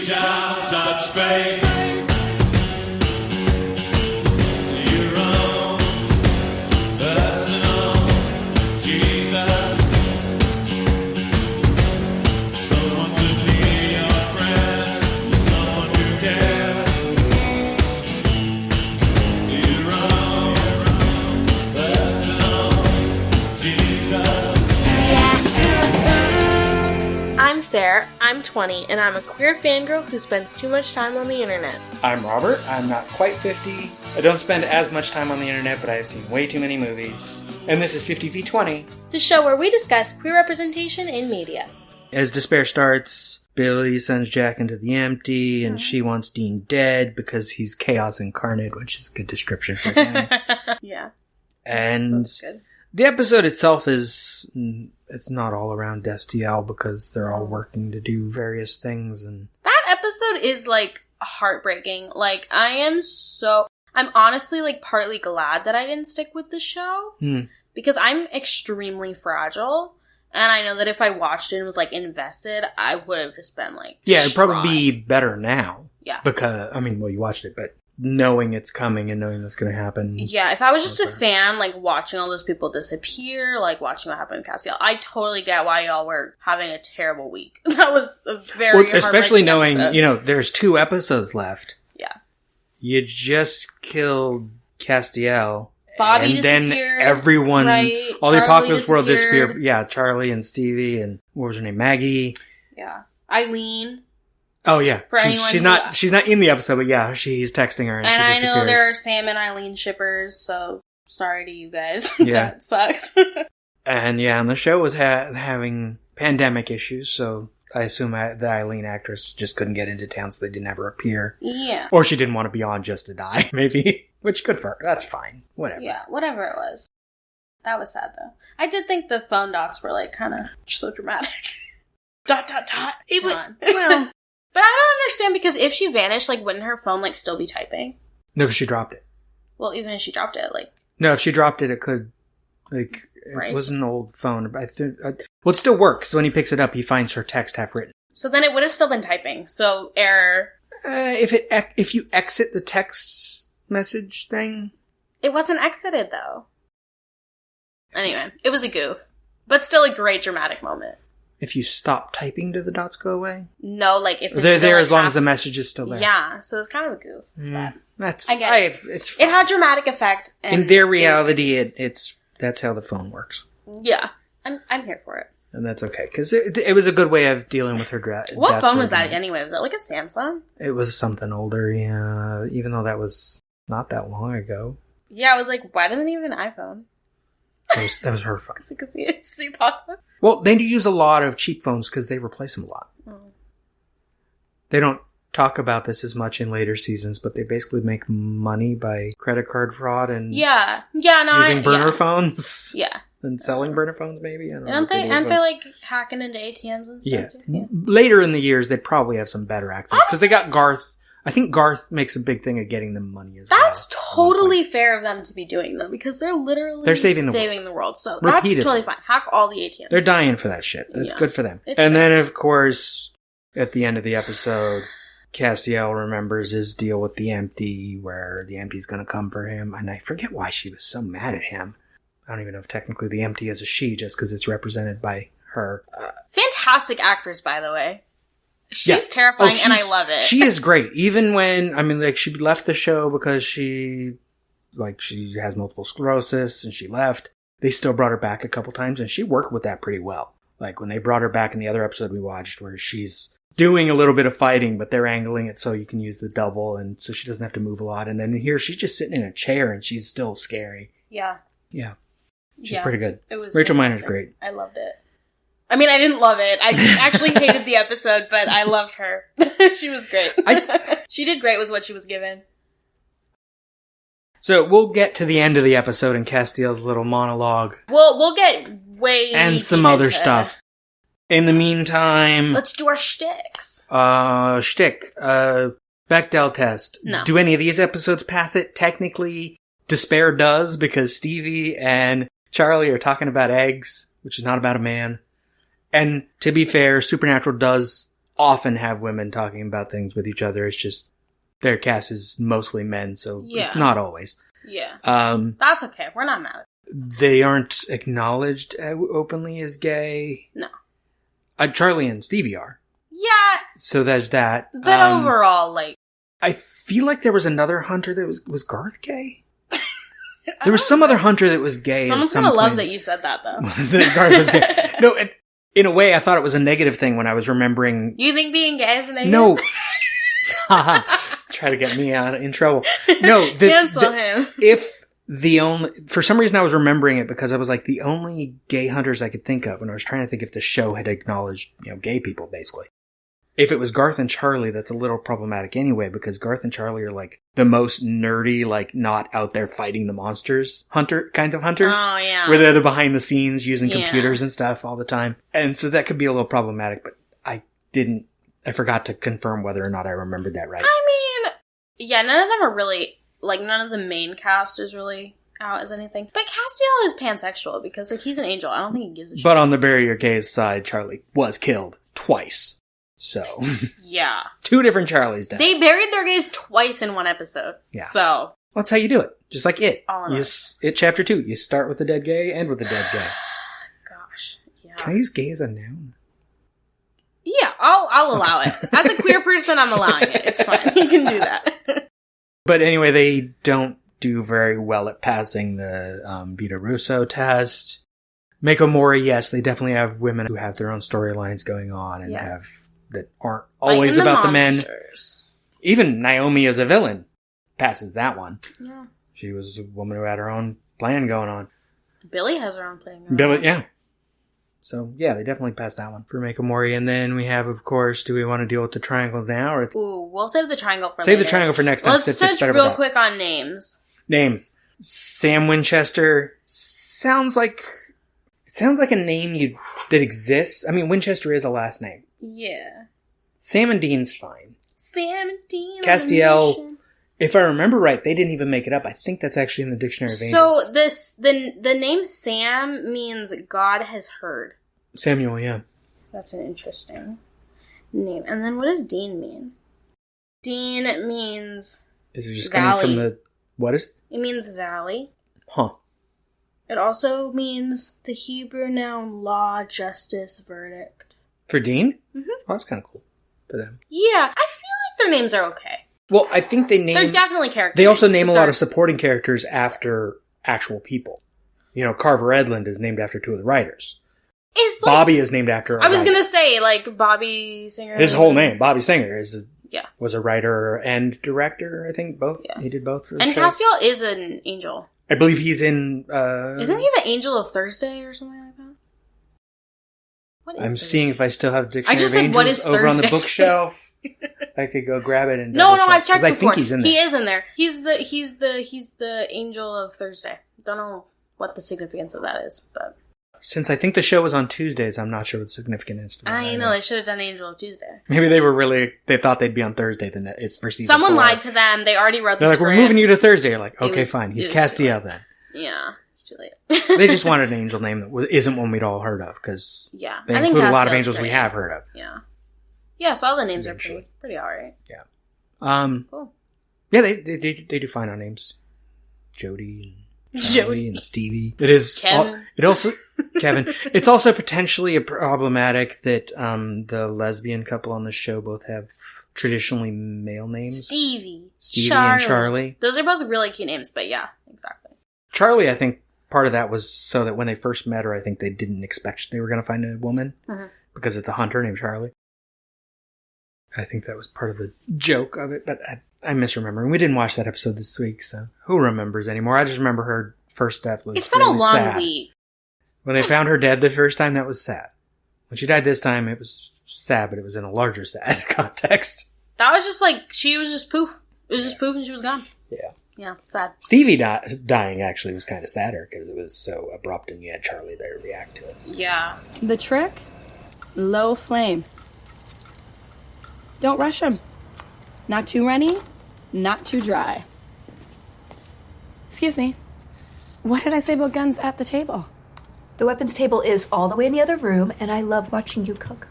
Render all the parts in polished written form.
shall touch faith. Your own personal Jesus. Someone to be your prayers. Someone who cares. Your own personal Jesus. I'm Sarah, I'm 20, and I'm a queer fangirl who spends too much time on the internet. I'm Robert. I'm not quite 50. I don't spend as much time on the internet, but I have seen way too many movies. And this is 50v20. The show where we discuss queer representation in media. As despair starts, Billy sends Jack into the empty, and she wants Dean dead because he's chaos incarnate, which is a good description for him. Yeah, And that's good. the episode itself is... It's not all around Destiel because they're all working to do various things. And That episode is, like, heartbreaking. Like, I'm honestly, like, partly glad that I didn't stick with the show. Because I'm extremely fragile. And I know that if I watched it and was, like, invested, I would have just been, like, yeah, it'd probably distraught. be better now. Yeah. Because, I mean, well, you watched it, but knowing it's coming and knowing that's going to happen. Yeah, if I was just a fan, like, watching all those people disappear, like, watching what happened with Castiel, I totally get why y'all were having a terrible week. That was a very Well, especially knowing, episode. There's 2 episodes left. Yeah. You just killed Castiel. Bobby and then disappeared, everyone, right? all the Charlie Apocalypse World disappeared. disappeared. Yeah, Charlie and Stevie and what was her name? Maggie. Yeah. Eileen. Oh yeah, For anyone she's not in the episode, but yeah, he's texting her and she And I disappears. know there are Sam and Eileen shippers, so sorry to you guys. Yeah. That sucks. And yeah, and the show was having pandemic issues, so I assume the Eileen actress just couldn't get into town, so they didn't have her appear. Yeah. Or she didn't want to be on just to die, maybe. Which, good for her. That's fine. Whatever. Yeah, whatever it was. That was sad, though. I did think the phone dots were, like, kind of so dramatic. ... It was, Well, but I don't understand, because if she vanished, like, wouldn't her phone, like, still be typing? no, because she dropped it. Well, even if she dropped it, like... No, if she dropped it, it could, like, it Right. was an old phone. I think, well, it still works. When he picks it up, he finds her text half written. So then it would have still been typing. So, error. If you exit the text message thing, It wasn't exited, though. Anyway, it was a goof. But still a great dramatic moment. if you stop typing, do the dots go away? No, like, if it's They're still, there like, as long half- as the message is still there. Yeah, so it's kind of a goof. Mm, that's I get it. It's It had dramatic effect. And in their it was- reality, that's how the phone works, Yeah. I'm here for it. and that's okay because it was a good way of dealing with her death. What phone was that anyway? Was that like a Samsung? It was something older, yeah. Even though that was not that long ago. Yeah, I was like, why doesn't he have an iPhone? That was her phone. Because it's the apocalypse. Well, they do use a lot of cheap phones because they replace them a lot. Oh. They don't talk about this as much in later seasons, but they basically make money by credit card fraud and Yeah, no, using burner yeah. phones. Yeah. And selling burner phones, maybe? I don't know. Aren't what they do with like hacking into ATMs and stuff? Yeah. Too? Later in the years, they'd probably have some better access because they got Garth. I think Garth makes a big thing of getting them money as well. That's totally fair of them to be doing, though, because they're literally saving the the world. So Repeatedly. that's totally fine. Hack all the ATMs. They're dying for that shit. That's Yeah. good for them. It's And fair. then, of course, at the end of the episode, Castiel remembers his deal with the Empty, where the Empty's going to come for him. And I forget why she was so mad at him. I don't even know if technically the Empty is a she, just because it's represented by her. Fantastic actress, by the way. She's Yeah. terrifying, and I love it. She is great. Even when, she left the show because she has multiple sclerosis and she left. They still brought her back a couple times and she worked with that pretty well. Like when they brought her back in the other episode we watched where she's doing a little bit of fighting, but they're angling it so you can use the double and so she doesn't have to move a lot. And then here she's just sitting in a chair and she's still scary. Yeah. Yeah. She's pretty good. It was Rachel fantastic. Miner's great. I loved it. I mean, I didn't love it. I actually hated the episode, but I loved her. She was great. She did great with what she was given. So we'll get to the end of the episode and Castiel's little monologue We'll get way and some deep other into- stuff. In the meantime, Let's do our shticks. Bechdel test. No. Do any of these episodes pass it? Technically, Despair does because Stevie and Charlie are talking about eggs, which is not about a man. And to be fair, Supernatural does often have women talking about things with each other. It's just their cast is mostly men, so Yeah. not always. Yeah. Um, That's okay. We're not mad. they aren't acknowledged openly as gay. No. Charlie and Stevie are. Yeah, So there's that. but overall, like... I feel like there was another hunter that was Garth gay? There was some other hunter that was gay. Someone's gonna love that you said that, though. That Garth was gay. No, in a way, I thought it was a negative thing when I was remembering. You think being gay is a negative? No. Try to get me in trouble. No, Cancel him. If the only, for some reason I was remembering it because I was like the only gay hunters I could think of, and I was trying to think if the show had acknowledged, gay people, basically. If it was Garth and Charlie, that's a little problematic anyway, because Garth and Charlie are like the most nerdy, like not out there fighting the monsters kinds of hunters. Oh, yeah. Where they're the behind the scenes using Yeah. computers and stuff all the time. And so that could be a little problematic, but I forgot to confirm whether or not I remembered that right. I mean, yeah, none of them are really, like, none of the main cast is really out as anything. But Castiel is pansexual because, like, he's an angel. I don't think he gives a shit. But on the bury your gays side, Charlie was killed twice. So, Yeah. 2 different Charlies died. They buried their gays twice in one episode. Yeah. So, Well, that's how you do it. Just like It. All in It chapter 2. You start with the dead gay, end with the dead gay. gosh. Yeah. Can I use gay as a noun? Yeah, I'll allow it. As a queer person, I'm allowing it. It's fine. You can do that. But anyway, they don't do very well at passing the Vita Russo test. Mako Mori, yes, they definitely have women who have their own storylines going on and Yeah. that aren't always Fighting about the men. monsters. Even Naomi as a villain passes that one. Yeah. She was a woman who had her own plan going on. Billy has her own playing. Billy, yeah. So, yeah, they definitely passed that one for Mako Mori. And then we have, of course, do we want to deal with the triangle now? Or Ooh, we'll save the triangle for save later. the triangle for next time. Let's It's touch better real with that. quick on names. Names. Sam Winchester sounds like a name that exists. I mean, Winchester is a last name. Yeah. Sam and Dean's fine. Sam and Dean. Castiel, if I remember right, they didn't even make it up. I think that's actually in the Dictionary of Angels. So the name Sam means God has heard. Samuel, yeah. That's an interesting name. And then what does Dean mean? Dean means Is it just Valley. coming from the... What is it? it means valley. Huh. It also means the Hebrew noun law, justice, verdict. For Dean? Mhm. Oh, that's kind of cool for them. Yeah, I feel like their names are okay. Well, I think they They're name... definitely characters. They also name a lot They're- of supporting characters after actual people. Carver Edlund is named after 2 of the writers. It's like, Bobby is named after a I was writer. gonna say, like, Bobby Singer. His whole name, Bobby Singer, Yeah. was a writer and director, I think, both. Yeah. He did both for the And show. Castiel is an angel. I believe he's in... Isn't he the angel of Thursday or something like that? What is I'm Thursday? seeing if I still have Dictionary just of said, Angels what is over on the Thursday? bookshelf. I could go grab it and No, double I've check, checked 'cause I before. think he's in there. He is in there. He's the angel of Thursday. Don't know what the significance of that is, but Since I think the show was on Tuesdays, I'm not sure what the significance is for that. I know they should have done Angel of Tuesday. Maybe they thought they'd be on Thursday. Then it's for season Someone 4. lied to them. They already wrote the They're like, script. we're moving you to Thursday. You're like, It okay, was- fine. He's it was too Castiel then. Yeah, it's too late. They just wanted an angel name that isn't one we'd all heard of, because Yeah, they I think include a lot of Castiel's angels we great. have heard of. Yeah, so all the names are Eventually. pretty alright. Cool. Yeah, they do fine on names. Jody and Charlie Jody. and Stevie. It is. Kevin. It also Kevin. It's also potentially problematic that the lesbian couple on the show both have traditionally male names. Stevie and Charlie. Those are both really cute names, but yeah, exactly. Charlie, I think part of that was so that when they first met her, I think they didn't expect they were going to find a woman because it's a hunter named Charlie. I think that was part of the joke of it, but I misremember. And we didn't watch that episode this week, so who remembers anymore? I just remember her first death was It's been really a long sad. week. When they found her dead the first time, that was sad. When she died this time, it was sad, but it was in a larger sad context. That was just like, she was just poof. It was just poof and she was gone. Yeah. Yeah, sad. Stevie dying actually was kind of sadder because it was so abrupt and you had Charlie there to react to it. Yeah. The trick? Low flame. Don't rush them. Not too runny, not too dry. Excuse me. What did I say about guns at the table? The weapons table is all the way in the other room, and I love watching you cook.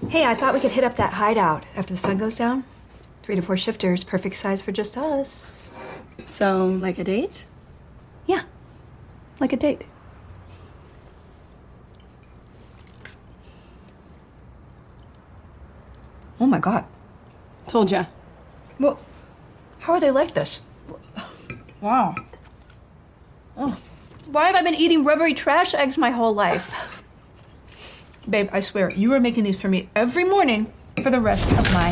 Hey, I thought we could hit up that hideout after the sun goes down. 3 to 4 shifters, perfect size for just us. So, like a date? Yeah, like a date. Oh my god. Told ya. Well, how are they like this? Wow. Oh. Why have I been eating rubbery trash eggs my whole life? Babe, I swear, you are making these for me every morning for the rest of my...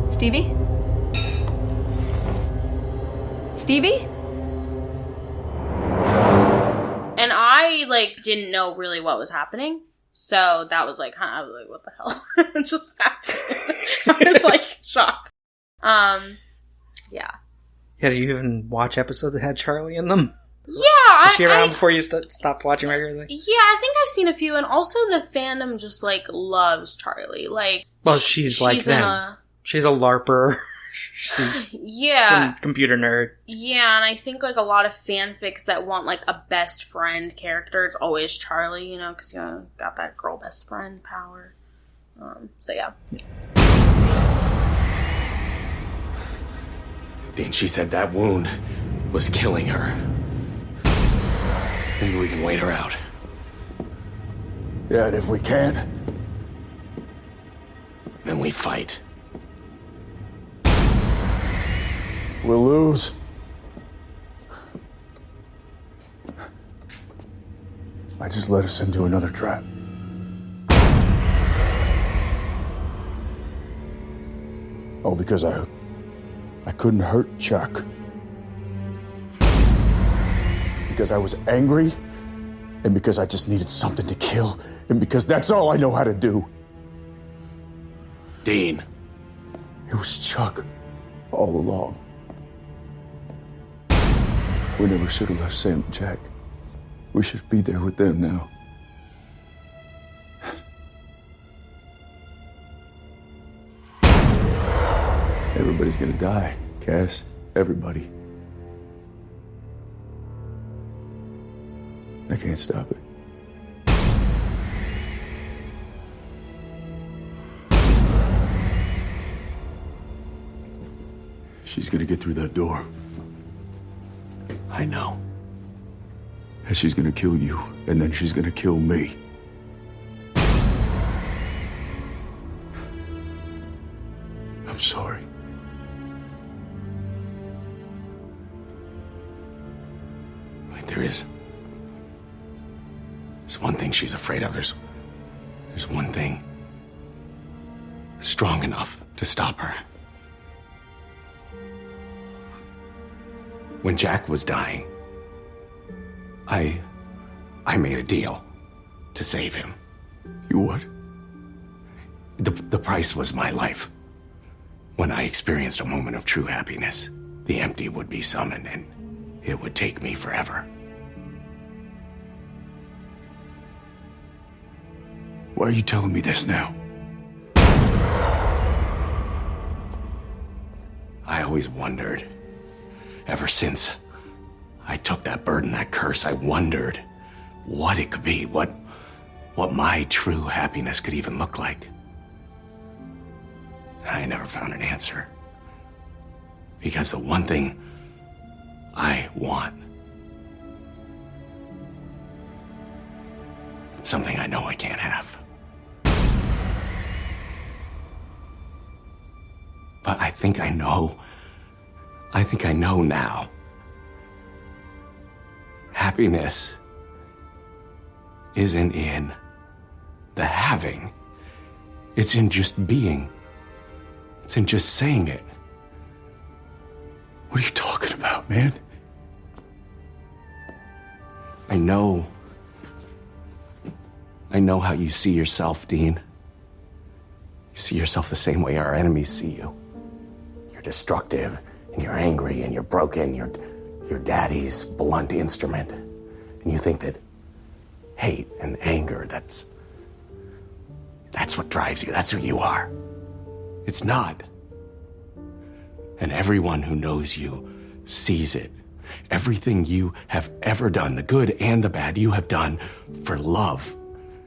Stevie? Stevie? And I, like, didn't know really what was happening. So that was, like, I was like, what the hell just happened? I was, like, shocked. Yeah. Yeah, do you even watch episodes that had Charlie in them? Yeah, Was she around before you stopped watching regularly? Yeah, I think I've seen a few, and also the fandom just, like, loves Charlie. Like, Well, she's like them. She's a LARPer. Yeah. Computer nerd. Yeah, and I think, like, a lot of fanfics that want, like, a best friend character, it's always Charlie, you know, because, you know, got that girl best friend power. So, yeah. Dean, she said that wound was killing her. Maybe we can wait her out. Yeah, and if we can, Then we fight. we'll lose. I just led us into another trap. Oh, because I couldn't hurt Chuck. Because I was angry, and because I just needed something to kill, and because that's all I know how to do. Dean. It was Chuck all along. We never should have left Sam and Jack. We should be there with them now. Everybody's gonna die, Cass. Everybody. I can't stop it. She's gonna get through that door. I know. And she's gonna kill you, and then she's gonna kill me. I'm sorry. Wait, there's one thing she's afraid of. There's one thing strong enough to stop her. When Jack was dying, I made a deal to save him. You what? The price was my life. When I experienced a moment of true happiness, the empty would be summoned and it would take me forever. Why are you telling me this now? I always wondered, ever since I took that burden, that curse, I wondered what it could be, what my true happiness could even look like. And I never found an answer. Because the one thing I want, it's something I know I can't have. But I think I know now. Happiness isn't in the having. It's in just being. It's in just saying it. What are you talking about, man? I know how you see yourself, Dean. You see yourself the same way our enemies see you. You're destructive, and you're angry, and you're broken. You're daddy's blunt instrument. And you think that hate and anger, that's what drives you. That's who you are. It's not. And everyone who knows you sees it. Everything you have ever done, the good and the bad, you have done for love.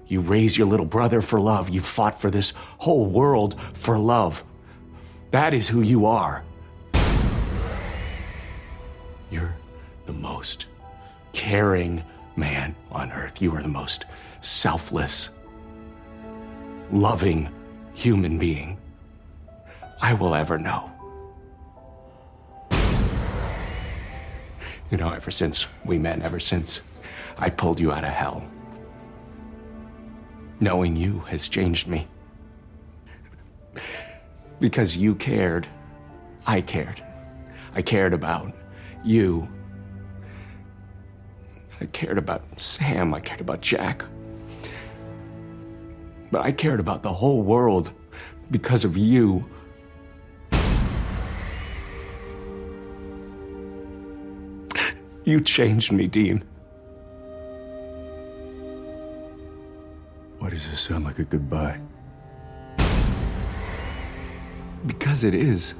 You raised your little brother for love. You fought for this whole world for love. That is who you are. You're the most caring man on earth. You are the most selfless, loving human being I will ever know. You know, ever since we met, ever since I pulled you out of hell, knowing you has changed me. Because you cared, I cared. I cared about you. I cared about Sam, I cared about Jack. But I cared about the whole world because of you. You changed me, Dean. Why does this sound like a goodbye? Because it is.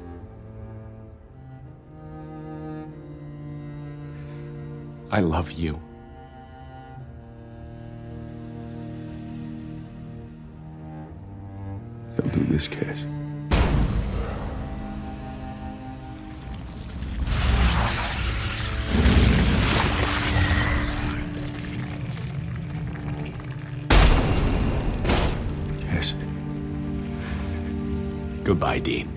I love you. Don't do this, Cass. Cass. Goodbye, Dean.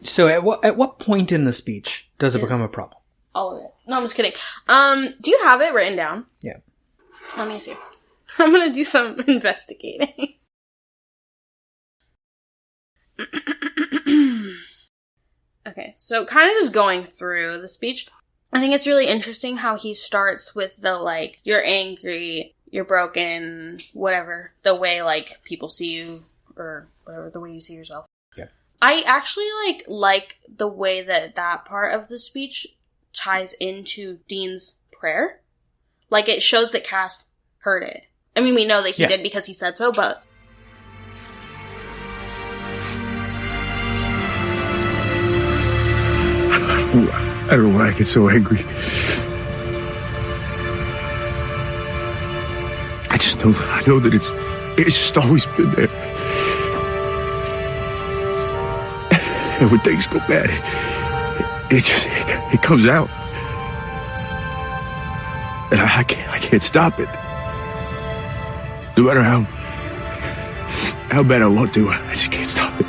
So at what point in the speech does it become a problem? All of it. No, I'm just kidding. Do you have it written down? Yeah. Let me see. I'm gonna do some investigating. Okay, so kind of just going through the speech, I think it's really interesting how he starts with the, like, you're angry, you're broken, whatever, the way, like, people see you, or whatever, the way you see yourself. Yeah. I actually, like the way that part of the speech ties into Dean's prayer. Like, it shows that Cass heard it. I mean, we know that he did because he said so, but... I don't know why I get so angry. I know that it's just always been there. And when things go bad, it comes out. And I can't stop it. No matter how bad I want to, I just can't stop it.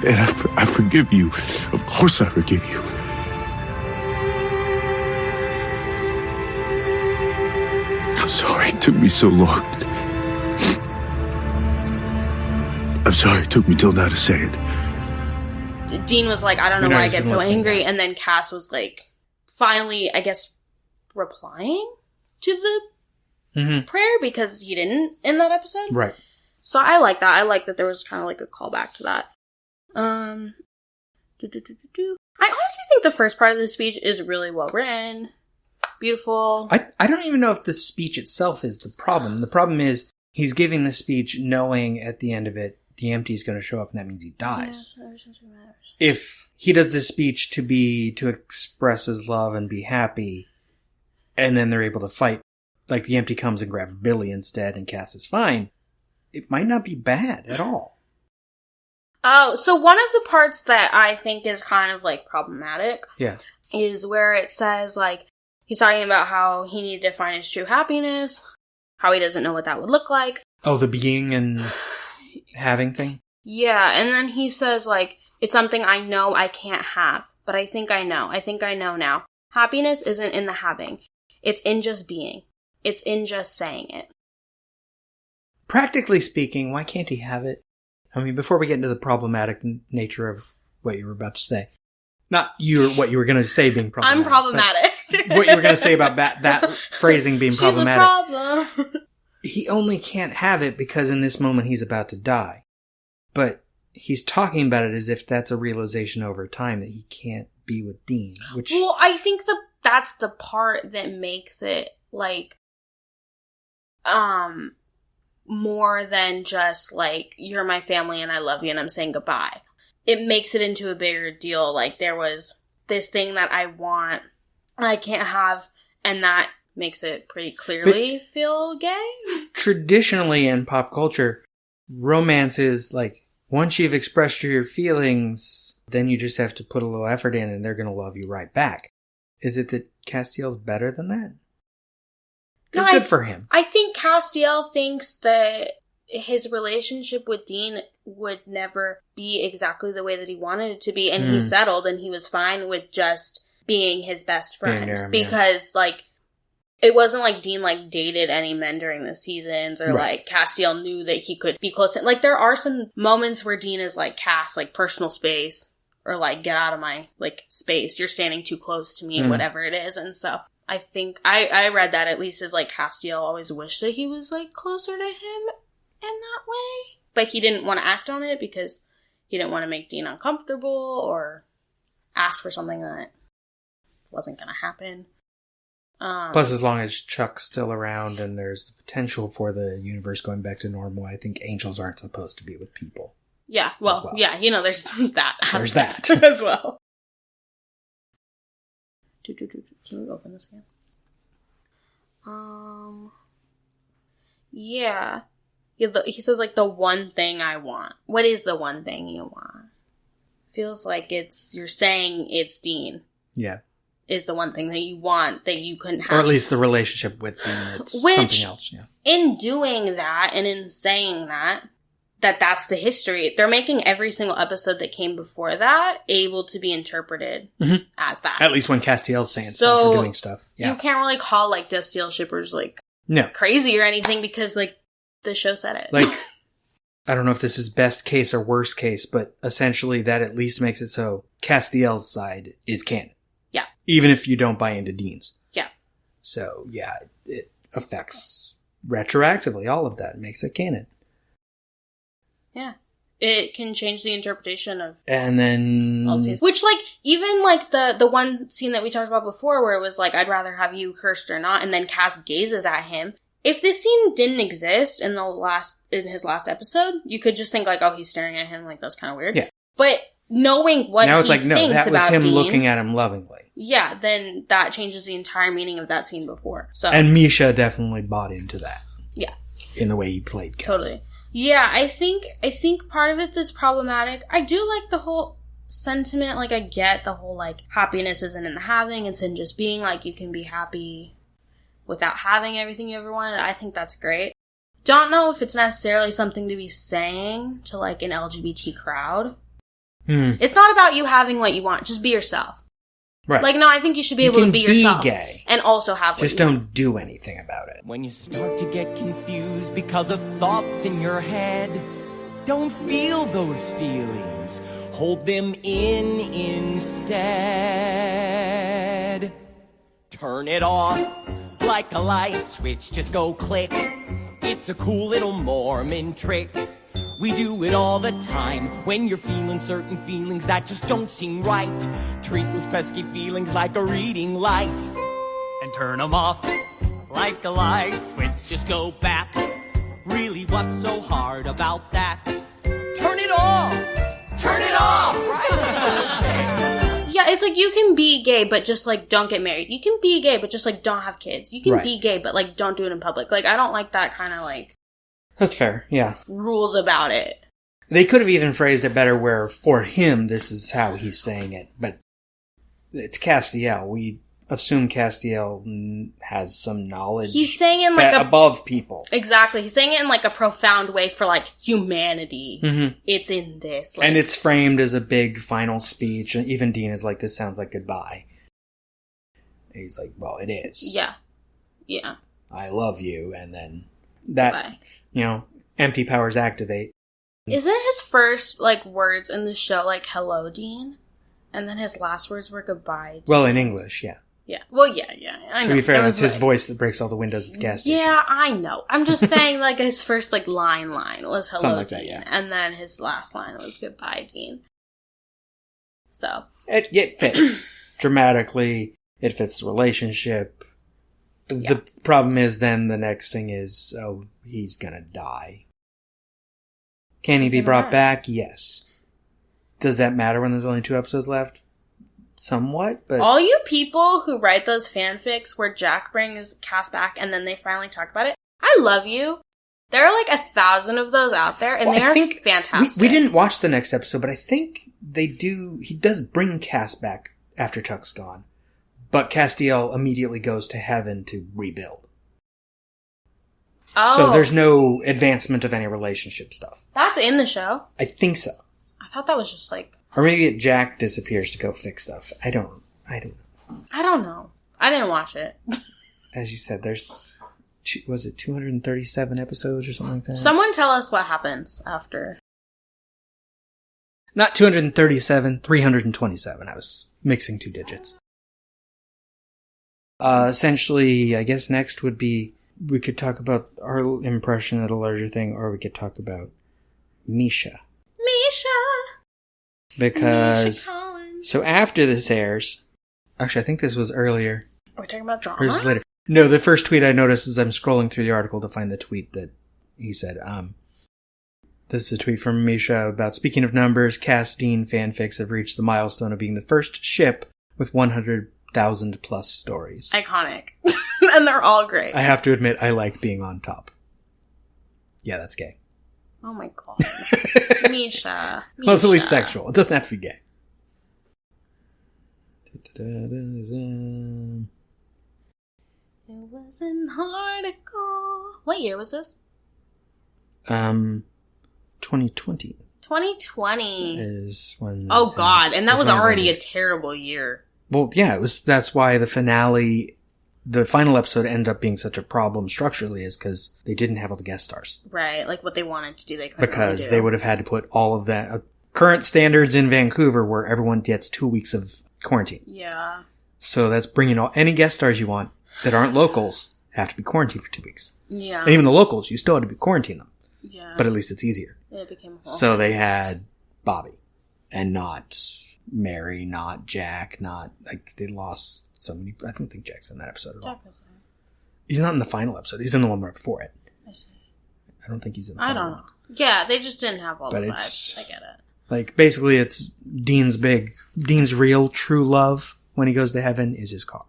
And I forgive you. Of course I forgive you. I'm sorry it took me so long. I'm sorry it took me till now to say it. Dean was like, I don't know why I get so angry. And then Cass was like, finally, I guess, replying to the prayer because he didn't in that episode. Right. So I like that. I like that there was kind of like a callback to that. I honestly think the first part of the speech is really well written, beautiful. I don't even know if the speech itself is the problem. The problem is he's giving the speech knowing at the end of it the empty is going to show up and that means he dies. If he does this speech to express his love and be happy, and then they're able to fight, like the empty comes and grabs Billy instead and Cass is fine, it might not be bad at all. Oh, so one of the parts that I think is kind of, like, problematic is where it says, like, he's talking about how he needed to find his true happiness, how he doesn't know what that would look like. Oh, the being and having thing? Yeah, and then he says, like, it's something I know I can't have, but I think I know. I think I know now. Happiness isn't in the having. It's in just being. It's in just saying it. practically speaking, why can't he have it? I mean, before we get into the problematic nature of what you were about to say, not what you were going to say being problematic. I'm problematic. What you were going to say about that phrasing being problematic. She's a problem. He only can't have it because in this moment he's about to die. But he's talking about it as if that's a realization over time that he can't be with Dean. Which, well, I think that's the part that makes it, like, more than just, like, you're my family and I love you and I'm saying goodbye. It makes it into a bigger deal. Like, there was this thing that I want and I can't have, and that makes it pretty clearly feel gay. Traditionally in pop culture, romance is like, once you've expressed your feelings, then you just have to put a little effort in and they're going to love you right back. Is it that Castiel's better than that? No, Good for him. I think Castiel thinks that his relationship with Dean would never be exactly the way that he wanted it to be, and he settled and he was fine with just being his best friend. Near him, because, like, it wasn't like Dean, like, dated any men during the seasons, or, like, Castiel knew that he could be close. Like, there are some moments where Dean is like, Cass, like, personal space, or, like, get out of my, like, space. You're standing too close to me, whatever it is. And so I think I read that at least as, like, Castiel always wished that he was, like, closer to him in that way. But he didn't want to act on it because he didn't want to make Dean uncomfortable or ask for something that wasn't going to happen. Plus, as long as Chuck's still around and there's the potential for the universe going back to normal, I think angels aren't supposed to be with people. Yeah, well. Yeah, you know, there's that There's aspect that. as well. Can we open this again? Yeah. He says, like, the one thing I want. What is the one thing you want? Feels like you're saying it's Dean. Yeah. Is the one thing that you want that you couldn't have. Or at least the relationship with Dean. It's something else. Yeah. In doing that and in saying that's the history. They're making every single episode that came before that able to be interpreted as that. At least when Castiel's saying stuff or doing stuff. Yeah. You can't really call, like, Castiel shippers, like, no. crazy or anything because, like, the show said it. Like, I don't know if this is best case or worst case, but essentially that at least makes it so Castiel's side is canon. Yeah. Even if you don't buy into Dean's. Yeah. So, yeah, it affects retroactively all of that. It makes it canon. Yeah. It can change the interpretation of and then all the scenes. Which, like, even, like, the one scene that we talked about before where it was like, I'd rather have you cursed or not, and then Cass gazes at him. If this scene didn't exist in his last episode, you could just think, like, oh, he's staring at him, like, that's kind of weird. Yeah. But knowing what now it's he like, no, thinks that was about him Dean, looking at him lovingly. Yeah, then that changes the entire meaning of that scene before. So And Misha definitely bought into that. Yeah. In the way he played Cass. Totally. Yeah, I think part of it that's problematic. I do like the whole sentiment. Like, I get the whole, like, happiness isn't in the having, it's in just being. Like, you can be happy without having everything you ever wanted. I think that's great. Don't know if it's necessarily something to be saying to, like, an LGBT crowd. It's not about you having what you want. Just be yourself. Right. Like, no, I think you should be able to be yourself. Gay. And also have what Just you don't want. do anything about it. When you start to get confused because of thoughts in your head, don't feel those feelings. Hold them in instead. Turn it off like a light switch. Just go click. It's a cool little Mormon trick. We do it all the time when you're feeling certain feelings that just don't seem right. Treat those pesky feelings like a reading light and turn them off like a light switch. Just go back. Really, what's so hard about that? Turn it off! Turn it off! Right? Yeah, it's like you can be gay, but just, like, don't get married. You can be gay, but just, like, don't have kids. You can be gay, but, like, don't do it in public. Like, I don't like that kind of, like... That's fair, yeah. Rules about it. They could have even phrased it better where, for him, this is how he's saying it. But it's Castiel. We assume Castiel has some knowledge. He's saying it in, like, above people. Exactly. He's saying it in, like, a profound way for, like, humanity. Mm-hmm. It's in this. Like, and it's framed as a big final speech. And even Dean is like, this sounds like goodbye. And he's like, well, it is. Yeah. Yeah. I love you. And then that, Goodbye. you know, empty powers activate. Isn't his first, like, words in the show, like, hello, Dean? And then his last words were goodbye, Dean. Well, in English, yeah. Yeah. Well, yeah. I know. To be fair, It that's was his like- voice that breaks all the windows at the gas station. Yeah, I know. I'm just saying, like, his first, like, line was hello, Something like Dean. that, yeah. And then his last line was goodbye, Dean. So. It fits. Dramatically, it fits the relationship. The problem is then the next thing is, oh, he's gonna die. Can he be brought back? Yes. Does that matter when there's only 2 episodes left? Somewhat, but... All you people who write those fanfics where Jack brings Cass back and then they finally talk about it, I love you. There are like 1,000 of those out there, and Well, they I are think fantastic. We didn't watch the next episode, but I think he does bring Cass back after Chuck's gone. But Castiel immediately goes to heaven to rebuild. Oh, So there's no advancement of any relationship stuff. that's in the show. I think so. I thought that was just like, Or maybe Jack disappears to go fix stuff. I don't know. I don't know. I didn't watch it. As you said, there's, was it 237 episodes or something like that? Someone tell us what happens after. Not 237, 327. I was mixing 2 digits. Essentially, I guess next would be, we could talk about our impression of the larger thing, or we could talk about Misha. Because, Misha Collins. so after this airs, actually I think this was earlier, Are we talking about or is this drama? later? No, the first tweet I noticed is I'm scrolling through the article to find the tweet that he said, this is a tweet from Misha about, speaking of numbers, Cass Dean fanfics have reached the milestone of being the first ship with 100,000 plus stories. Iconic. And they're all great. I have to admit, I like being on top. Yeah, that's gay. Oh my god. Misha. Well, it's at least Misha. sexual. It doesn't have to be gay. It was an article. What year was this? 2020 2020. is when... Oh god, and that is was when it already a ended. terrible year. Well, yeah, it was. That's why the finale, the final episode ended up being such a problem structurally, is because they didn't have all the guest stars. Right, like what they wanted to do, they couldn't Because really do. they would have had to put all of that... current standards in Vancouver where everyone gets 2 weeks of quarantine. Yeah. So that's bringing any guest stars you want that aren't locals have to be quarantined for 2 weeks. Yeah. And even the locals, you still had to quarantine them. Yeah. But at least it's easier. It became a whole So they had Bobby and not Mary, not Jack, not, like, they lost so many. I don't think Jack's in that episode at all. Jack was there. He's not in the final episode. He's in the one right before it. I see. I don't think he's in the I final don't one. know. Yeah, they just didn't have all But the it's- vibes. I get it. Like, basically, it's Dean's real true love when he goes to heaven is his car.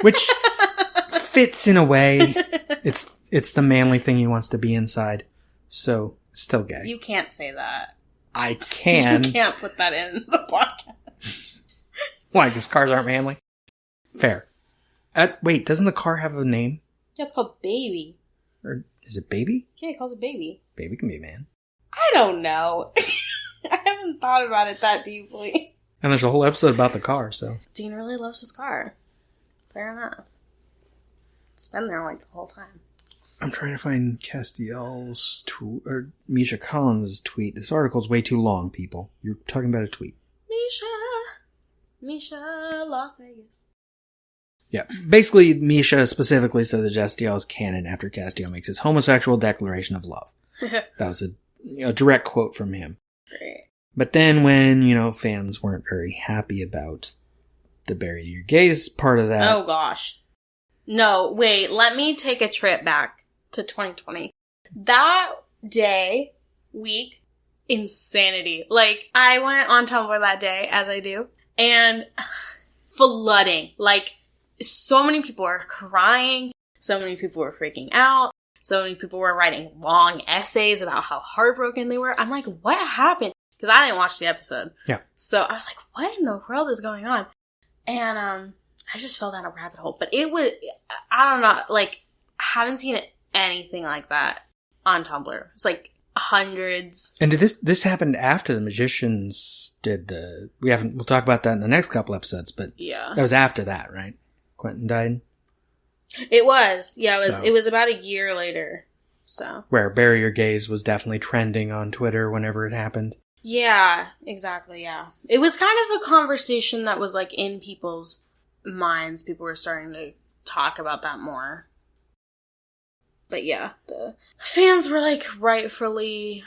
Which fits in a way. It's the manly thing he wants to be inside. So, it's still gay. You can't say that. I can. You can't put that in the podcast. Why? Because cars aren't manly? Fair. Wait, doesn't the car have a name? Yeah, it's called Baby. Or is it Baby? Yeah, he calls it Baby. Baby can be a man. I don't know. I haven't thought about it that deeply. And there's a whole episode about the car, so. Dean really loves his car. Fair enough. It's been there like the whole time. I'm trying to find Castiel's or Misha Collins' tweet. This article's way too long, people. You're talking about a tweet. Misha, Las Vegas. Yeah. Basically, Misha specifically said that Castiel is canon after Castiel makes his homosexual declaration of love. That was a direct quote from him. Great. But then when, fans weren't very happy about the bury your gays part of that. Oh gosh. No, wait, let me take a trip back to 2020. That day, week, insanity. Like, I went on Tumblr that day, as I do, and flooding. Like, so many people were crying, so many people were freaking out, so many people were writing long essays about how heartbroken they were. I'm like, what happened? Because I didn't watch the episode. Yeah. So I was like, what in the world is going on? And I just fell down a rabbit hole. But it was, I don't know, like, I haven't seen anything like that on Tumblr. It's like hundreds. And did this happened after the Magicians did we'll talk about that in the next couple episodes, but Yeah. that was after that, right? Quentin died. It was. Yeah, So- it was about a year later. So. Where Bury Your Gays was definitely trending on Twitter whenever it happened. Yeah, exactly, yeah. It was kind of a conversation that was, like, in people's minds. People were starting to talk about that more. But yeah, the fans were, like, rightfully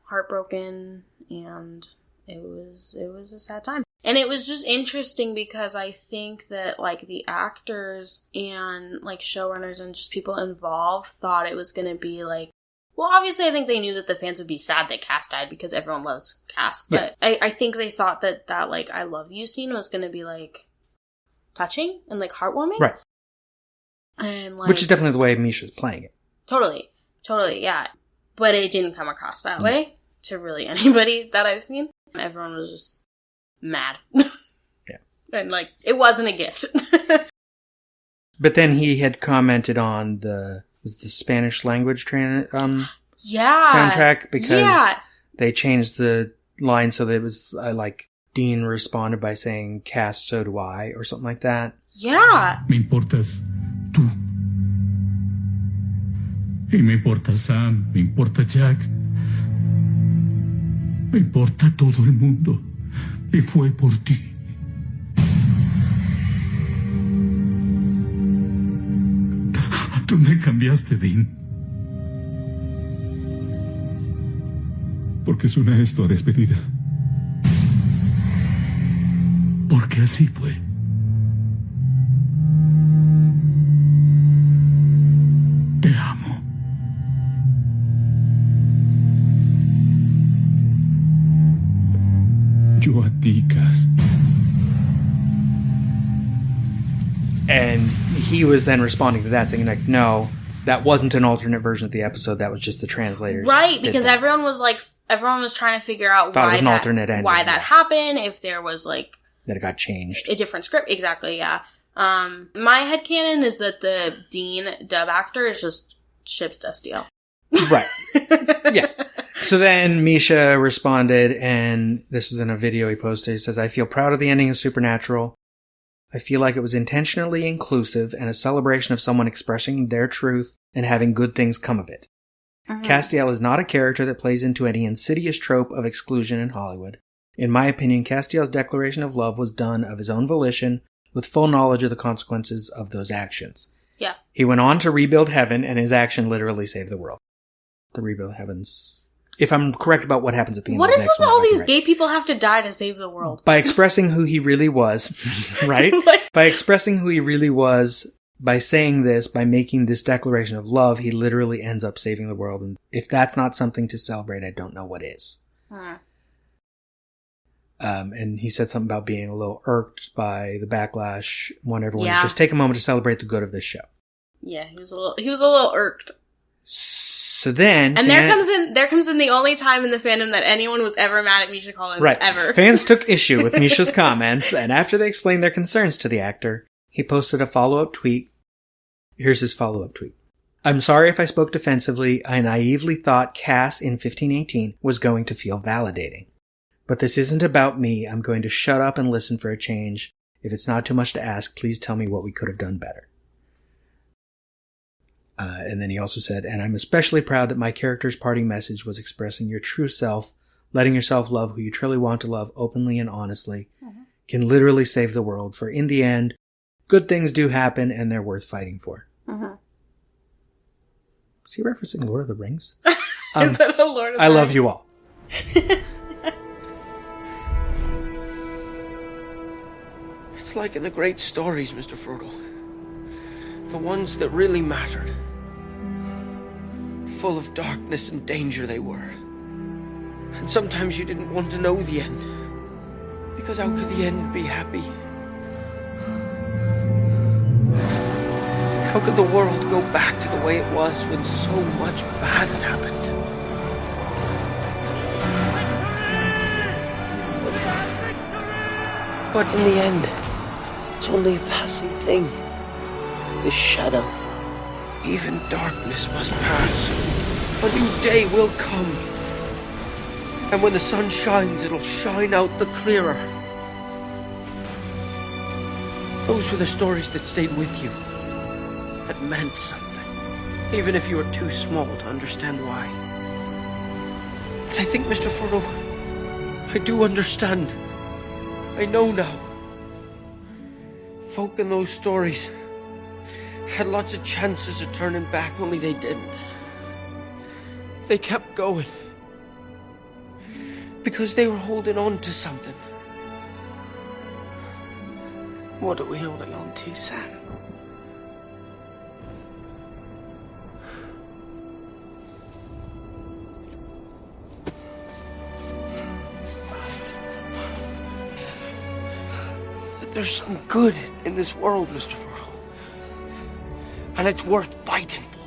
heartbroken, and it was a sad time. And it was just interesting because I think that, like, the actors and, like, showrunners and just people involved thought it was going to be, like, well, obviously I think they knew that the fans would be sad that Cass died because everyone loves Cass. But yeah. I think they thought that, like, I love you scene was going to be, like, touching and, like, heartwarming. Right. And, like, which is definitely the way Misha's playing it. Totally, yeah. But it didn't come across that way to really anybody that I've seen. Everyone was just mad. Yeah. And, like, it wasn't a gift. But then he had commented on the Spanish language soundtrack because they changed the line so that it was like Dean responded by saying, Cass, so do I, or something like that. Yeah. Me importas tú. Y me importa Sam, me importa Jack. Me importa todo el mundo. Y fue por ti. Tú me cambiaste, Dean. ¿Por qué suena esto a despedida? Porque así fue. Te amo. Yo a ti, Cass. And he was then responding to that, saying, like, no, that wasn't an alternate version of the episode. That was just the translators. Right, because everyone was trying to figure out why that happened, if there was, like... that it got changed. A different script, exactly, yeah. My headcanon is that the Dean dub actor is just shipped SDL. Right. Yeah. So then Misha responded, and this was in a video he posted. He says, I feel proud of the ending of Supernatural. I feel like it was intentionally inclusive and a celebration of someone expressing their truth and having good things come of it. Mm-hmm. Castiel is not a character that plays into any insidious trope of exclusion in Hollywood. In my opinion, Castiel's declaration of love was done of his own volition, with full knowledge of the consequences of those actions. Yeah. He went on to rebuild heaven, and his action literally saved the world. The rebuild heavens... If I'm correct about what happens at the end of the next one. What is with all these gay people have to die to save the world? By expressing who he really was, right? By expressing who he really was, by saying this, by making this declaration of love, he literally ends up saving the world. And if that's not something to celebrate, I don't know what is. And he said something about being a little irked by the backlash. Want everyone to just take a moment to celebrate the good of this show. Yeah, he was a little irked. So then... And there comes in the only time in the fandom that anyone was ever mad at Misha Collins, ever. Fans took issue with Misha's comments, and after they explained their concerns to the actor, he posted a follow-up tweet. Here's his follow-up tweet. I'm sorry if I spoke defensively. I naively thought Cass in 1518 was going to feel validating. But this isn't about me. I'm going to shut up and listen for a change. If it's not too much to ask, please tell me what we could have done better. And then he also said, and I'm especially proud that my character's parting message was expressing your true self, letting yourself love who you truly want to love openly and honestly, can literally save the world. For in the end, good things do happen and they're worth fighting for. Is he referencing Lord of the Rings? Is that a Lord of the Rings? I love you all. It's like in the great stories, Mr. Frodo. The ones that really mattered. Full of darkness and danger they were. And sometimes you didn't want to know the end. Because how could the end be happy? How could the world go back to the way it was when so much bad had happened? But in the end, it's only a passing thing. This shadow, even darkness must pass. A new day will come. And when the sun shines, it'll shine out the clearer. Those were the stories that stayed with you, that meant something. even if you are too small to understand why. But I think, Mr. Frodo, I do understand. I know now. Folk in those stories had lots of chances of turning back, only they didn't. They kept going. Because they were holding on to something. What are we holding on to, Sam? There's some good in this world, Mr. Frodo. And it's worth fighting for.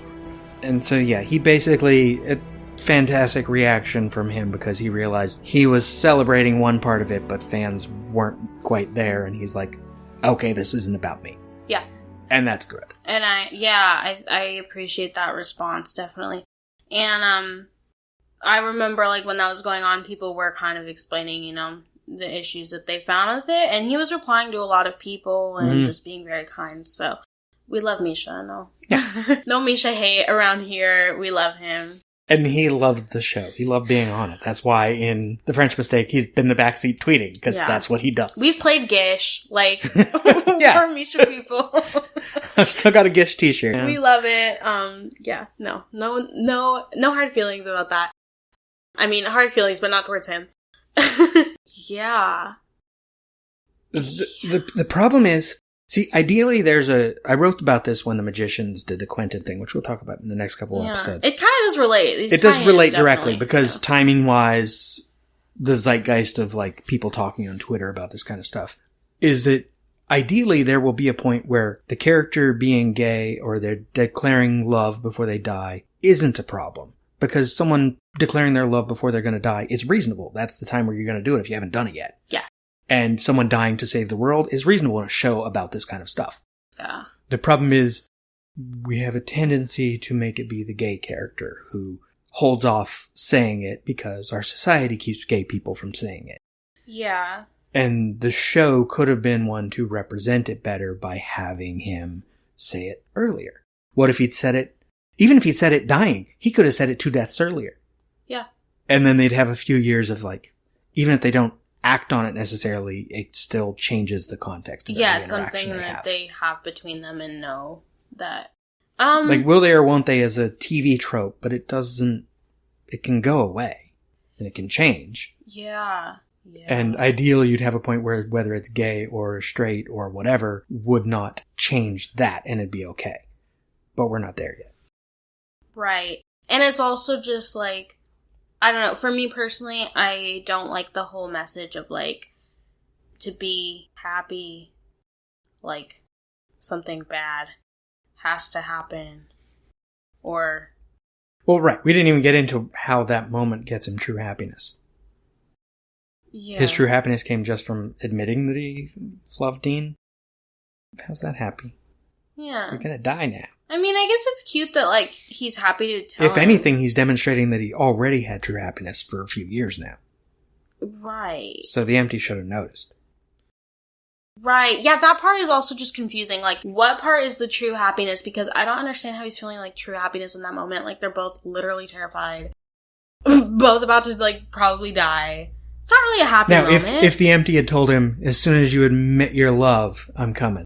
And so, yeah, he basically... A fantastic reaction from him because he realized he was celebrating one part of it, but fans weren't quite there, and he's like, okay, this isn't about me. Yeah. And that's good. And I appreciate that response, definitely. And, I remember, like, when that was going on, people were kind of explaining, you know, the issues that they found with it, and he was replying to a lot of people and just being very kind, so we love Misha, no. Yeah. No Misha hate around here, we love him. And he loved the show. He loved being on it. That's why in The French Mistake, he's been in the backseat tweeting, because that's what he does. We've played Gish, like, we're Misha people. I've still got a Gish t-shirt. Yeah. We love it. No hard feelings about that. I mean, hard feelings, but not towards him. Yeah. The problem is, see, ideally I wrote about this when the Magicians did the Quentin thing, which we'll talk about in the next couple of episodes. It kind of does relate. It does relate directly, because timing-wise, the zeitgeist of, like, people talking on Twitter about this kind of stuff is that ideally there will be a point where the character being gay or they're declaring love before they die isn't a problem. Because someone declaring their love before they're going to die is reasonable. That's the time where you're going to do it if you haven't done it yet. Yeah. And someone dying to save the world is reasonable in a show about this kind of stuff. Yeah. The problem is we have a tendency to make it be the gay character who holds off saying it because our society keeps gay people from saying it. Yeah. And the show could have been one to represent it better by having him say it earlier. What if he'd said it, even if he'd said it dying, he could have said it 2 deaths earlier. Yeah. And then they'd have a few years of, like, even if they don't act on it necessarily, it still changes the context of every it's interaction something they that have. they have between them and know that. Like, will they or won't they is a TV trope, but it can go away. And it can change. Yeah. And ideally you'd have a point where whether it's gay or straight or whatever would not change that and it'd be okay. But we're not there yet. Right. And it's also just like, I don't know, for me personally, I don't like the whole message of, like, to be happy, like, something bad has to happen, or... Well, right. We didn't even get into how that moment gets him true happiness. Yeah. His true happiness came just from admitting that he loved Dean. How's that happy? Yeah. You're gonna die now. I mean, I guess it's cute that, like, he's happy to tell If him. anything, he's demonstrating that he already had true happiness for a few years now. Right. So the empty should have noticed. Right. Yeah, that part is also just confusing. Like, what part is the true happiness? Because I don't understand how he's feeling, like, true happiness in that moment. Like, they're both literally terrified. Both about to, like, probably die. It's not really a happy moment. Now, if the empty had told him, as soon as you admit your love, I'm coming.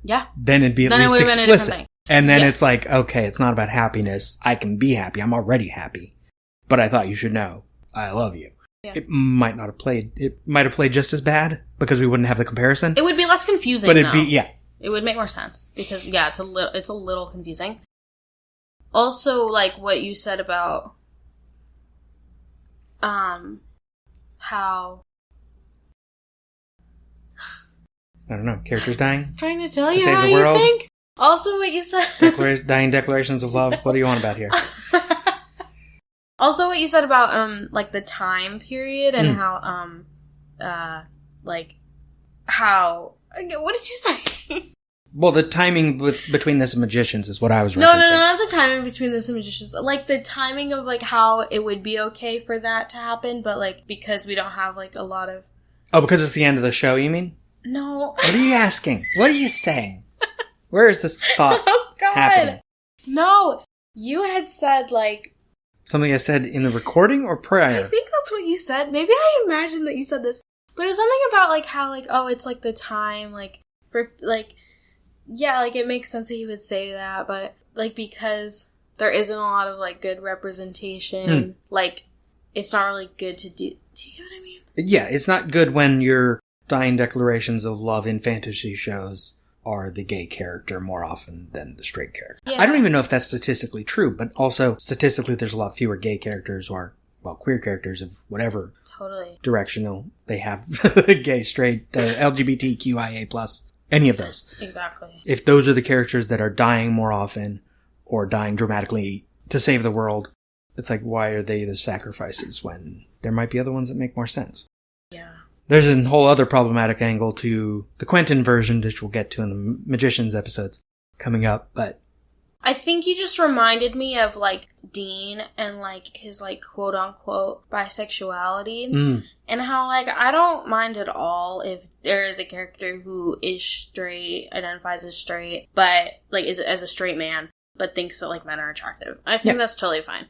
Yeah. Then it'd be at Then it least would've been a different explicit. thing. And then Yeah. it's like, okay, it's not about happiness. I can be happy. I'm already happy. But I thought you should know. I love you. Yeah. It might not have played. It might have played just as bad because we wouldn't have the comparison. It would be less confusing, But it'd though. be, yeah. It would make more sense. Because, yeah, it's a little confusing. Also, like, what you said about, how... I don't know. Characters dying? I'm trying to tell To you save how the you world? think. Also, what you said... Dying declarations of love. What do you want about here? Also, what you said about, like, the time period and how, like, how... What did you say? Well, the timing between this and Magicians is what I was referencing. No, not the timing between this and Magicians. Like, the timing of, like, how it would be okay for that to happen, but, like, because we don't have, like, a lot of... Oh, because it's the end of the show, you mean? No. What are you asking? What are you saying? Where is this thought Oh, God. happening? No. You had said, like... Something I said in the recording or prior? I think that's what you said. Maybe I imagined that you said this. But it was something about, like, how, like, oh, it's, like, the time, like, for, like... Yeah, like, it makes sense that you would say that, but, like, because there isn't a lot of, like, good representation, like, it's not really good to do... Do you get what I mean? Yeah, it's not good when your dying declarations of love in fantasy shows are the gay character more often than the straight character. Yeah. I don't even know if that's statistically true, but also statistically there's a lot fewer gay characters or, well, queer characters of whatever directional they have. Gay, straight, LGBTQIA+, any of those. Exactly. If those are the characters that are dying more often or dying dramatically to save the world, it's like, why are they the sacrifices when there might be other ones that make more sense? Yeah. There's a whole other problematic angle to the Quentin version, which we'll get to in the Magicians episodes coming up, but... I think you just reminded me of, like, Dean and, like, his, like, quote-unquote bisexuality. And how, like, I don't mind at all if there is a character who is straight, identifies as straight, but, like, is as a straight man, but thinks that, like, men are attractive. I think that's totally fine.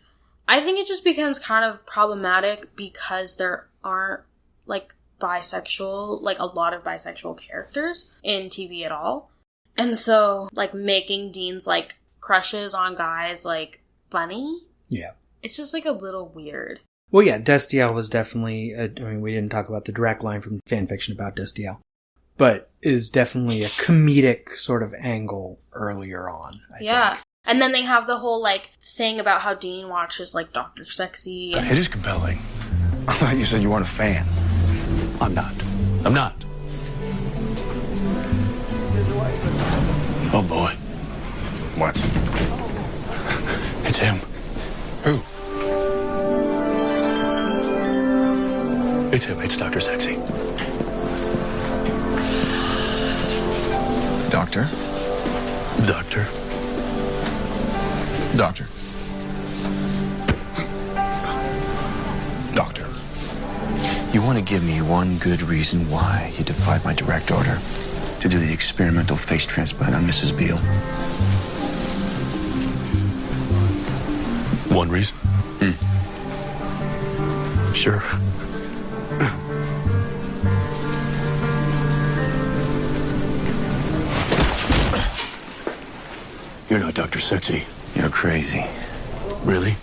I think it just becomes kind of problematic because there aren't, like, bisexual, like, a lot of bisexual characters in TV at all. And so, like, making Dean's, like, crushes on guys, like, funny. Yeah. It's just, like, a little weird. Well, yeah, Destiel was definitely, I mean, we didn't talk about the direct line from fanfiction about Destiel, but is definitely a comedic sort of angle earlier on, I think. And then they have the whole, like, thing about how Dean watches, like, Dr. Sexy. It is compelling. I thought you said you weren't a fan. I'm not. I'm not. Oh, boy. What? It's him. Who? It's him. It's Dr. Sexy. Doctor? Doctor. Doctor. Doctor. You want to give me one good reason why you defied my direct order to do the experimental face transplant on Mrs. Beale? One reason? Sure. You're not Dr. Sexy. You're crazy. Really?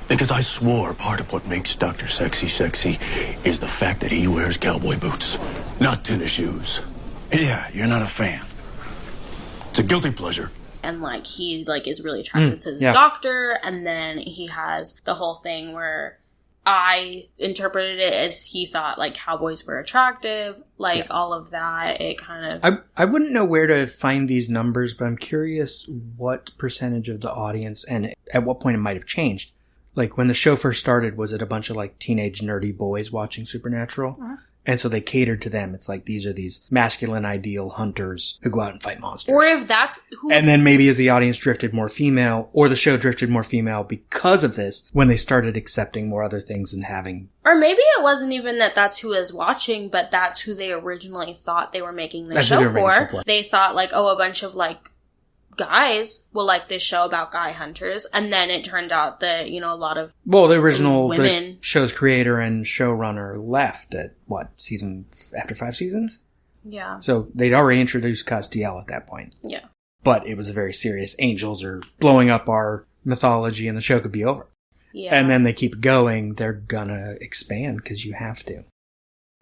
Because I swore part of what makes Dr. Sexy sexy is the fact that he wears cowboy boots, not tennis shoes. Yeah, you're not a fan. It's a guilty pleasure. And, like, he, like, is really attracted to the doctor, and then he has the whole thing where I interpreted it as he thought, like, cowboys were attractive, like, all of that, it kind of... I wouldn't know where to find these numbers, but I'm curious what percentage of the audience, and at what point it might have changed. Like, when the show first started, was it a bunch of, like, teenage nerdy boys watching Supernatural? And so they catered to them. It's like, these are these masculine ideal hunters who go out and fight monsters. Or if that's who... And then maybe as the audience drifted more female, or the show drifted more female because of this, when they started accepting more other things and having... Or maybe it wasn't even that that's who is watching, but that's who they originally thought they were making the show for. They thought, like, oh, a bunch of, like, guys will like this show about guy hunters, and then it turned out that, you know, a lot of the original women, the show's creator and showrunner left at after 5 seasons? Yeah. So they'd already introduced Castiel at that point. Yeah. But it was a very serious, angels are blowing up our mythology and the show could be over. Yeah. And then they keep going, they're gonna expand because you have to.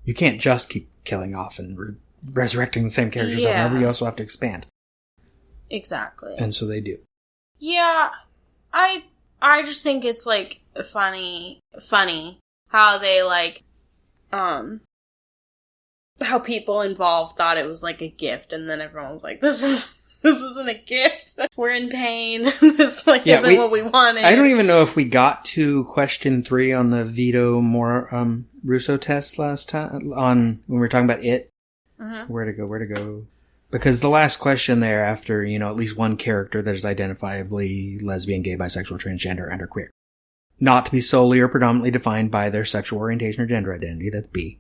You can't just keep killing off and resurrecting the same characters over and over, you also have to expand. Exactly. And so they do. Yeah, I just think it's, like, funny how they, like, how people involved thought it was, like, a gift, and then everyone was like, this isn't a gift. We're in pain. This, like, isn't what we wanted. I don't even know if we got to question 3 on the Vito Russo test last time, when we were talking about it. Mm-hmm. Where to go? Because the last question there, after, you know, at least one character that is identifiably lesbian, gay, bisexual, transgender, and or queer. Not to be solely or predominantly defined by their sexual orientation or gender identity, that's B.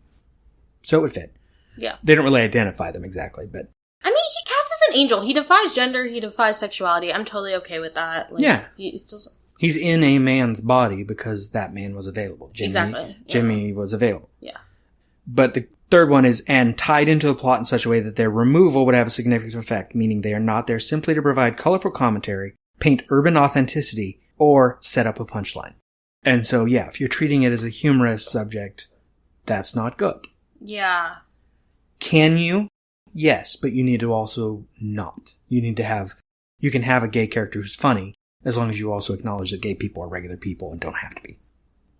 So it would fit. Yeah. They don't really identify them exactly, but... I mean, he cast as an angel. He defies gender. He defies sexuality. I'm totally okay with that. Like, Yeah. He's in a man's body because that man was available. Exactly. Jimmy was available. Yeah. But the third one is, and tied into the plot in such a way that their removal would have a significant effect, meaning they are not there simply to provide colorful commentary, paint urban authenticity, or set up a punchline. And so, yeah, if you're treating it as a humorous subject, that's not good. Yeah. Can you? Yes, but you need to also not. You can have a gay character who's funny, as long as you also acknowledge that gay people are regular people and don't have to be.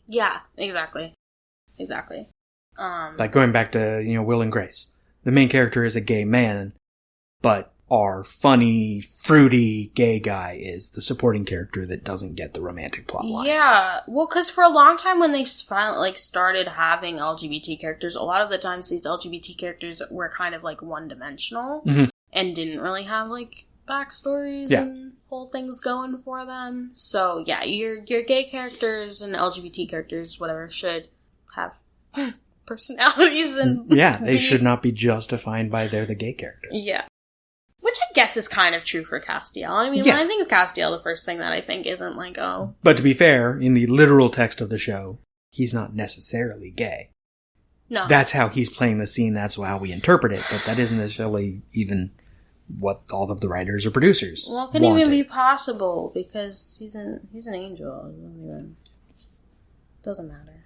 Yeah, exactly. Exactly. Like going back to, Will and Grace. The main character is a gay man, but our funny, fruity gay guy is the supporting character that doesn't get the romantic plot lines. Yeah, well, because for a long time when they finally started having LGBT characters, a lot of the times these LGBT characters were kind of one-dimensional and didn't really have backstories and whole things going for them. So yeah, your gay characters and LGBT characters, whatever, should have personalities and they should not be just defined by they're the gay character. Yeah. Which I guess is kind of true for Castiel. I mean, when I think of Castiel, the first thing that I think isn't But to be fair, in the literal text of the show, he's not necessarily gay. No. That's how he's playing the scene, that's how we interpret it, but that isn't necessarily even what all of the writers or producers Well, it couldn't even be possible because he's an angel. Doesn't matter.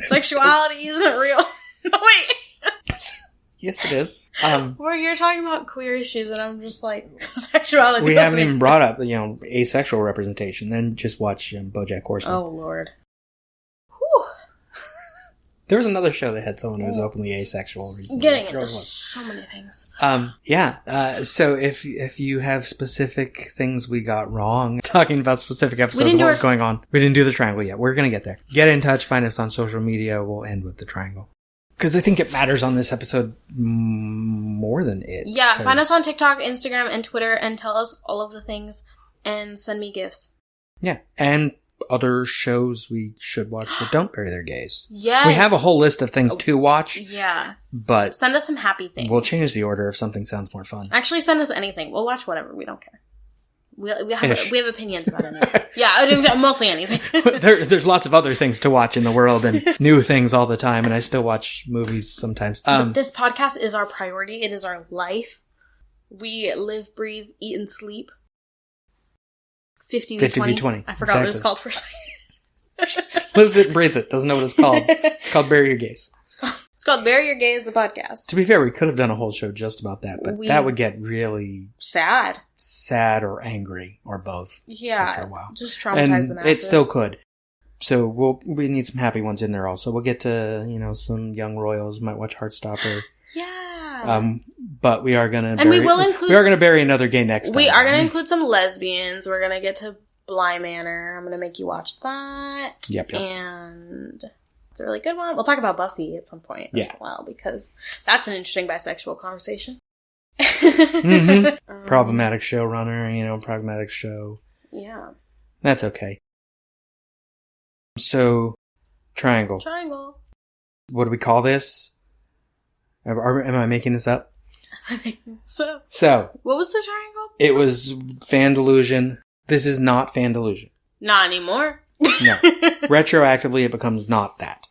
Sexuality isn't real. No, wait. Yes, it is. Where you're talking about queer issues, and I'm just sexuality. We haven't even brought up, asexual representation. Then just watch BoJack Horseman. Oh, Lord. Whew. There was another show that had someone who was openly asexual recently. Getting into so many things. So if you have specific things we got wrong, talking about specific episodes of what was going on, we didn't do the triangle yet. We're going to get there. Get in touch. Find us on social media. We'll end with the triangle. Because I think it matters on this episode more than it. Yeah, find us on TikTok, Instagram, and Twitter, and tell us all of the things, and send me gifts. Yeah, and other shows we should watch that don't bury their gays. Yes. We have a whole list of things to watch. Yeah. But send us some happy things. We'll change the order if something sounds more fun. Actually, send us anything. We'll watch whatever. We don't care. We have opinions about anything. Yeah, mostly anything. There's lots of other things to watch in the world and new things all the time, and I still watch movies sometimes. But this podcast is our priority. It is our life. We live, breathe, eat, and sleep. 50v20. I forgot what it's called for a second. Lives it and breathes it. Doesn't know what it's called. It's called Bury Your Gays. It's called Bury Your Gays, the podcast. To be fair, we could have done a whole show just about that, but that would get really sad or angry or both. Yeah, after a while. Just traumatize the masses. It still could. So we need some happy ones in there also. We'll get to some young royals. Might watch Heartstopper. Yeah. But we are gonna bury another gay next time. We are gonna include some lesbians. We're gonna get to Bly Manor. I'm gonna make you watch that. Yep. And it's a really good one. We'll talk about Buffy at some point as well, because that's an interesting bisexual conversation. Problematic showrunner, problematic show. Yeah. That's okay. So, triangle. What do we call this? Am I making this up? So. What was the triangle? It was Fan Delusion. This is not Fan Delusion. Not anymore. No. Retroactively, it becomes not that.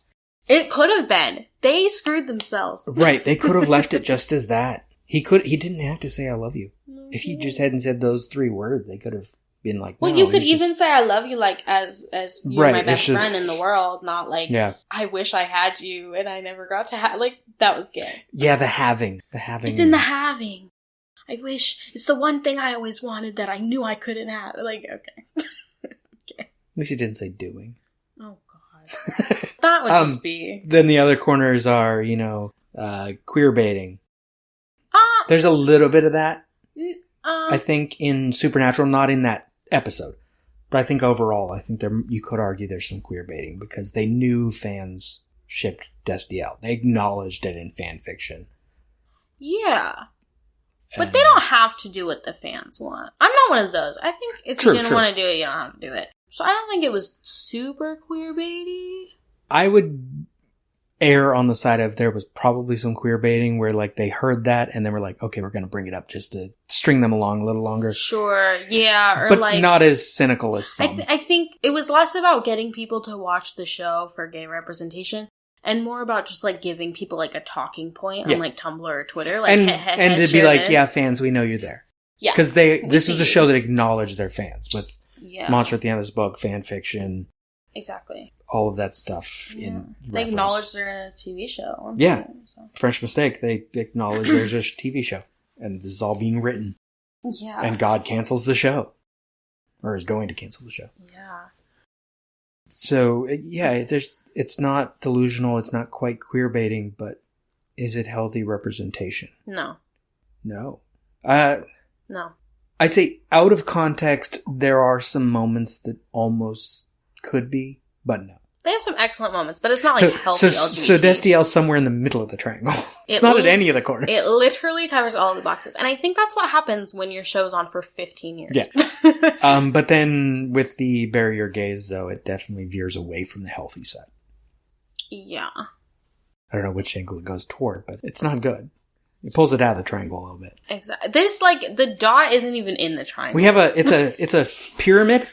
It could have been. They screwed themselves. Right. They could have left it just as that. He didn't have to say I love you. If he just hadn't said those 3 words, they could have been like, well, no, you could even say I love you as you're my best friend in the world, not I wish I had you and I never got to have, that was gay. Yeah, the having. It's in the having. I wish, it's the one thing I always wanted that I knew I couldn't have. Okay. At least he didn't say doing. Oh, God. That would just be. Then the other corners are, queer baiting. There's a little bit of that. I think in Supernatural, not in that episode, but I think overall, you could argue there's some queer baiting because they knew fans shipped Destiel. They acknowledged it in fan fiction. Yeah. But they don't have to do what the fans want. I'm not one of those. I think if you didn't want to do it, you don't have to do it. So I don't think it was super queer baity. I would err on the side of there was probably some queer baiting where like they heard that and then were like, okay, we're going to bring it up just to string them along a little longer. Sure, yeah, or but like not as cynical as some. I think it was less about getting people to watch the show for gay representation and more about just like giving people like a talking point on like Tumblr or Twitter, like and to be like, yeah, fans, we know you're there. Yeah, because this is a show that acknowledged their fans with Monster at the End of This Book, fan fiction, exactly. All of that stuff in they acknowledge they're in a TV show. Yeah. French Mistake. They acknowledge there's a TV show. And this is all being written. Yeah. And God cancels the show. Or is going to cancel the show. Yeah. So, yeah, it's not delusional. It's not quite queer baiting, but is it healthy representation? No. No. No. I'd say out of context, there are some moments that almost could be, but no. They have some excellent moments, but it's not like healthy LGBT. So Destiel's somewhere in the middle of the triangle. It's not at any of the corners. It literally covers all of the boxes. And I think that's what happens when your show's on for 15 years. Yeah. But then with the Bury Your Gays, though, it definitely veers away from the healthy side. Yeah. I don't know which angle it goes toward, but it's not good. It pulls it out of the triangle a little bit. Exactly. This, like, the dot isn't even in the triangle. We have it's a pyramid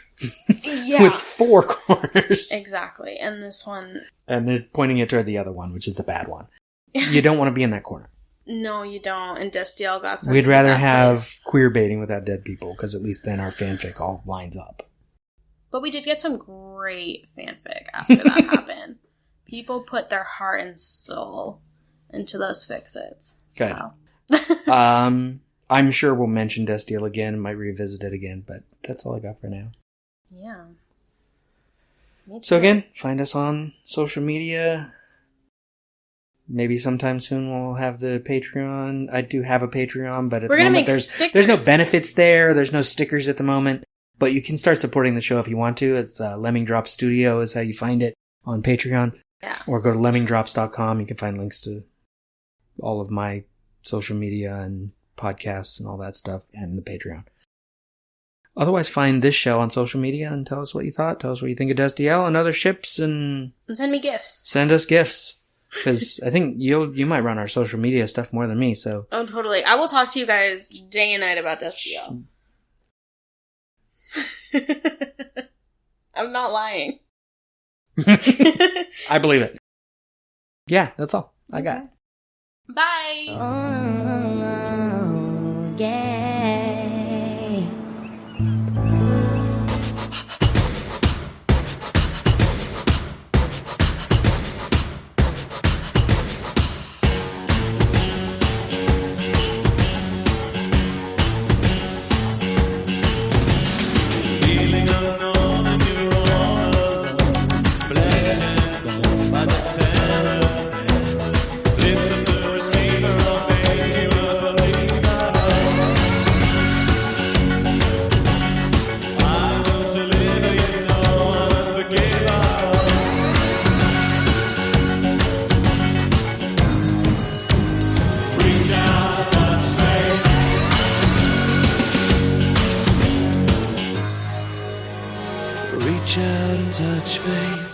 with 4 corners. Exactly. And this one... And they're pointing it toward the other one, which is the bad one. You don't want to be in that corner. No, you don't. And Destiel got sent We'd to rather that have place. queer baiting without dead people, because at least then our fanfic all lines up. But we did get some great fanfic after that happened. People put their heart and soul into those fix-its. So. Good. I'm sure we'll mention Destiel again, might revisit it again, but that's all I got for now. Yeah. So again, find us on social media. Maybe sometime soon we'll have the Patreon. I do have a Patreon, but at the moment there's no benefits there. There's no stickers at the moment, but you can start supporting the show if you want to. It's Lemming Drop Studio is how you find it on Patreon. Yeah. Or go to lemmingdrops.com. You can find links to all of my social media and podcasts and all that stuff and the Patreon. Otherwise, find this show on social media and tell us what you thought. Tell us what you think of Destiel and other ships and send me gifts. Send us gifts. Because I think you might run our social media stuff more than me, so. Oh, totally. I will talk to you guys day and night about Destiel. I'm not lying. I believe it. Yeah, that's all I got. Bye. Oh, yeah. Feeling unknown and you're all alone. Blessed by the cellophane. Lift up the receiver, I'll make you a believer. I will deliver, you know I'm a forgiver. Reach out, touch faith. Reach out and touch faith.